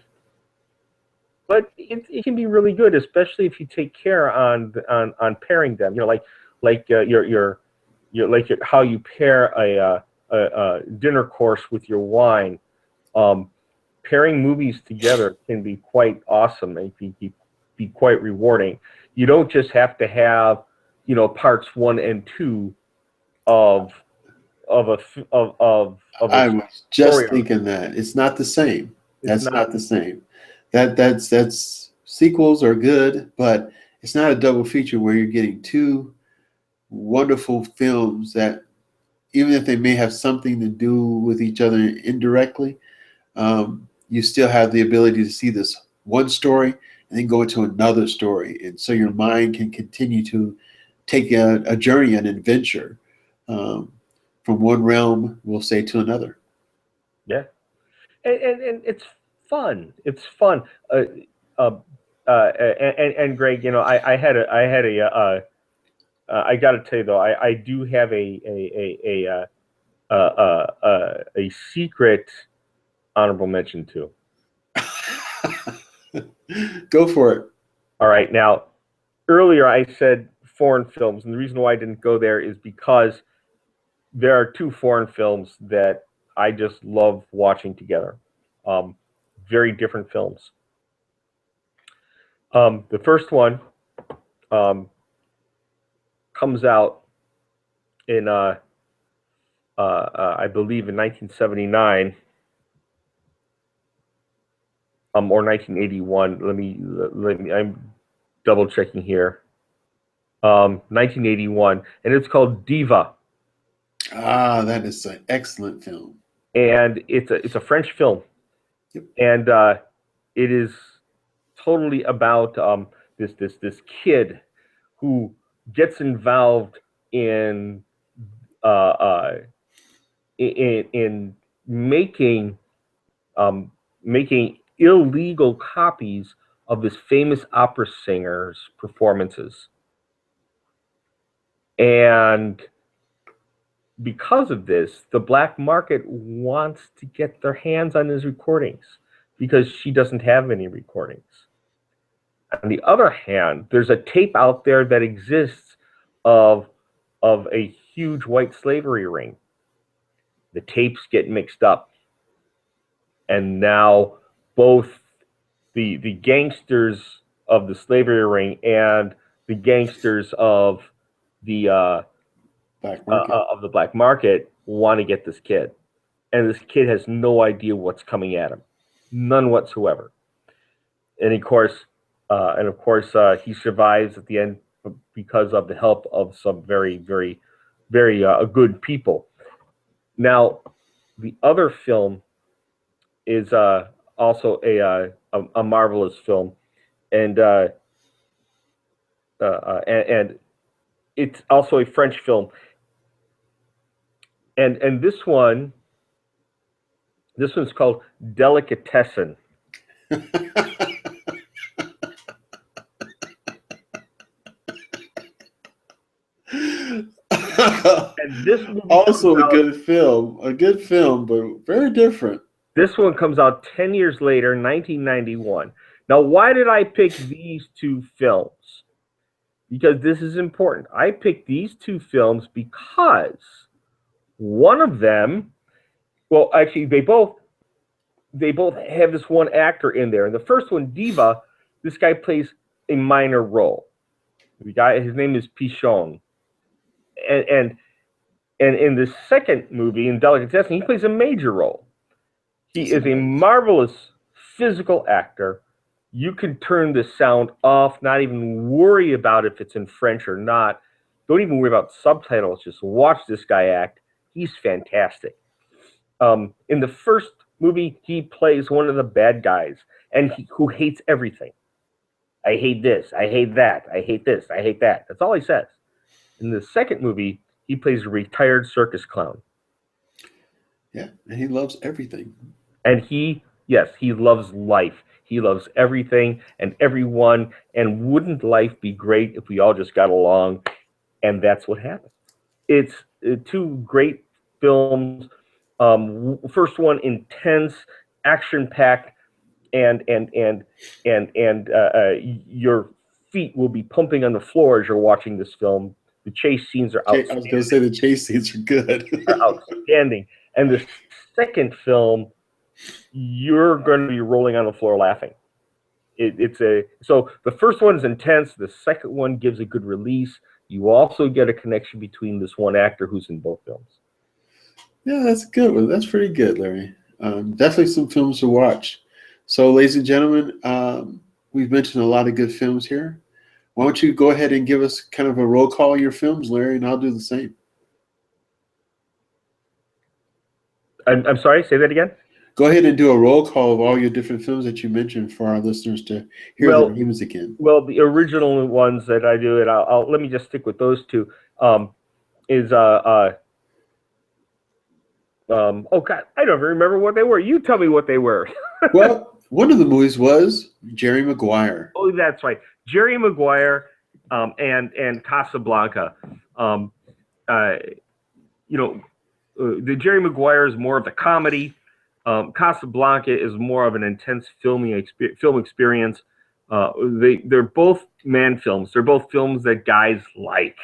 But it can be really good, especially if you take care on pairing them. You know, like how you pair a dinner course with your wine. Pairing movies together can be quite awesome and be quite rewarding. You don't just have to have, parts 1 and 2 of a I was just thinking that it's not the same. That's not the same. That's sequels are good, but it's not a double feature where you're getting two wonderful films that, even if they may have something to do with each other indirectly, you still have the ability to see this one story and then go into another story, and so your mind can continue to take a journey, an adventure, from one realm, we'll say, to another. Yeah, and it's fun. It's fun. And Greg, I got to tell you though, I do have a secret honorable mention too. Go for it. All right. Now, earlier I said foreign films, and the reason why I didn't go there is because there are two foreign films that I just love watching together. Very different films. The first one comes out in, I believe, in 1979 or 1981. Let me. I'm double checking here. 1981, and it's called Diva. Ah, that is an excellent film. And it's a French film, Yep. and it is totally about this kid who gets involved in uh, uh, in making making illegal copies of this famous opera singer's performances, and because of this, the black market wants to get their hands on his recordings because she doesn't have any recordings. On the other hand, there's a tape out there that exists of a huge white slavery ring. The tapes get mixed up, and now both the gangsters of the slavery ring and the gangsters the of the black market want to get this kid, and this kid has no idea what's coming at him, none whatsoever. And of course, he survives at the end because of the help of some very good people. Now, the other film is also a marvelous film, and and it's also a French film, and this one's called Delicatessen. And this also a good film, but very different. This one comes out 10 years later, 1991. Now, why did I pick these two films? Because this is important. I picked these two films because one of them, well, actually, they both have this one actor in there. In the first one, Diva, this guy plays a minor role. The guy, his name is Pichon, and in the second movie, in Delicatessen, he plays a major role. He is a marvelous physical actor. You can turn the sound off, not even worry about if it's in French or not. Don't even worry about subtitles. Just watch this guy act. He's fantastic. In the first movie, he plays one of the bad guys, and who hates everything. I hate this. I hate that. I hate this. I hate that. That's all he says. In the second movie, he plays a retired circus clown. Yeah, and he loves everything. And he loves life. He loves everything and everyone. And wouldn't life be great if we all just got along? And that's what happened. It's two great films. First one, intense, action packed, and your feet will be pumping on the floor as you're watching this film. The chase scenes are outstanding. I was going to say the chase scenes are good. Are outstanding. And the second film, you're going to be rolling on the floor laughing. So the first one is intense. The second one gives a good release. You also get a connection between this one actor who's in both films. Yeah, that's a good one. That's pretty good, Larry. Definitely some films to watch. So, ladies and gentlemen, we've mentioned a lot of good films here. Why don't you go ahead and give us kind of a roll call of your films, Larry, and I'll do the same. I'm sorry, say that again? Go ahead and do a roll call of all your different films that you mentioned for our listeners to hear their names again. Well, the original ones that I do, and I'll let me just stick with those two. Is oh God, I don't even remember what they were. You tell me what they were. Well, one of the movies was Jerry Maguire. Oh, that's right, Jerry Maguire, and Casablanca. The Jerry Maguire is more of the comedy. Casablanca is more of an intense film experience. They're both man films. They're both films that guys like,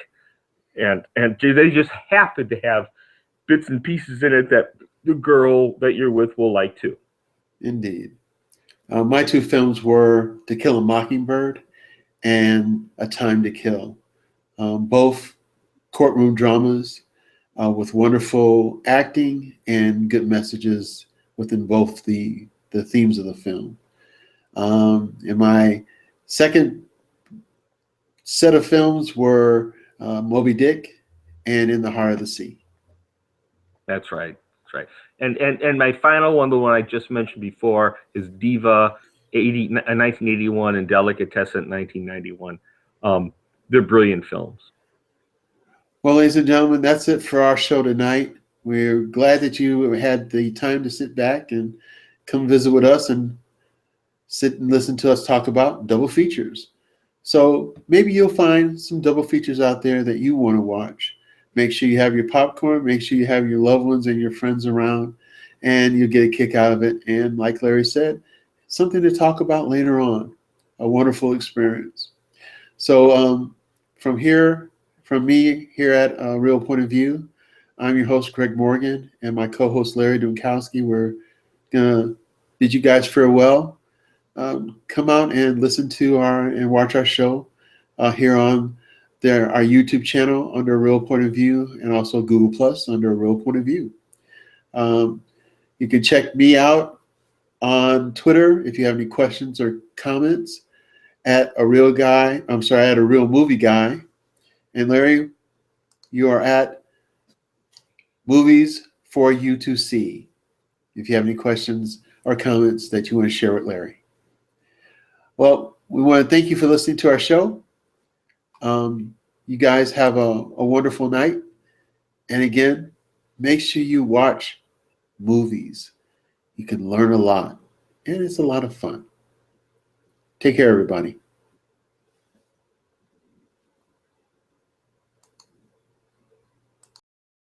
and they just happen to have bits and pieces in it that the girl that you're with will like too. Indeed. My two films were To Kill a Mockingbird and A Time to Kill. Both courtroom dramas with wonderful acting and good messages within both the themes of the film. And my second set of films were Moby Dick and In the Heart of the Sea. That's right. That's right. And my final one, the one I just mentioned before, is Diva 1981 and Delicatessen 1991. They're brilliant films. Well, ladies and gentlemen, that's it for our show tonight. We're glad that you had the time to sit back and come visit with us and sit and listen to us talk about double features. So maybe you'll find some double features out there that you want to watch. Make sure you have your popcorn, make sure you have your loved ones and your friends around, and you'll get a kick out of it. And like Larry said, something to talk about later on. A wonderful experience. So from me here at Real Point of View, I'm your host, Greg Morgan, and my co-host, Larry Dunkowski. We're going to bid you guys farewell. Come out and listen to and watch our show here on our YouTube channel under Real Point of View, and also Google Plus under Real Point of View. You can check me out on Twitter if you have any questions or comments at a real movie guy. And Larry, you are at Movies for You to See if you have any questions or comments that you want to share with Larry. Well, we want to thank you for listening to our show. You guys have a wonderful night. And again, make sure you watch movies. You can learn a lot, and it's a lot of fun. Take care, everybody.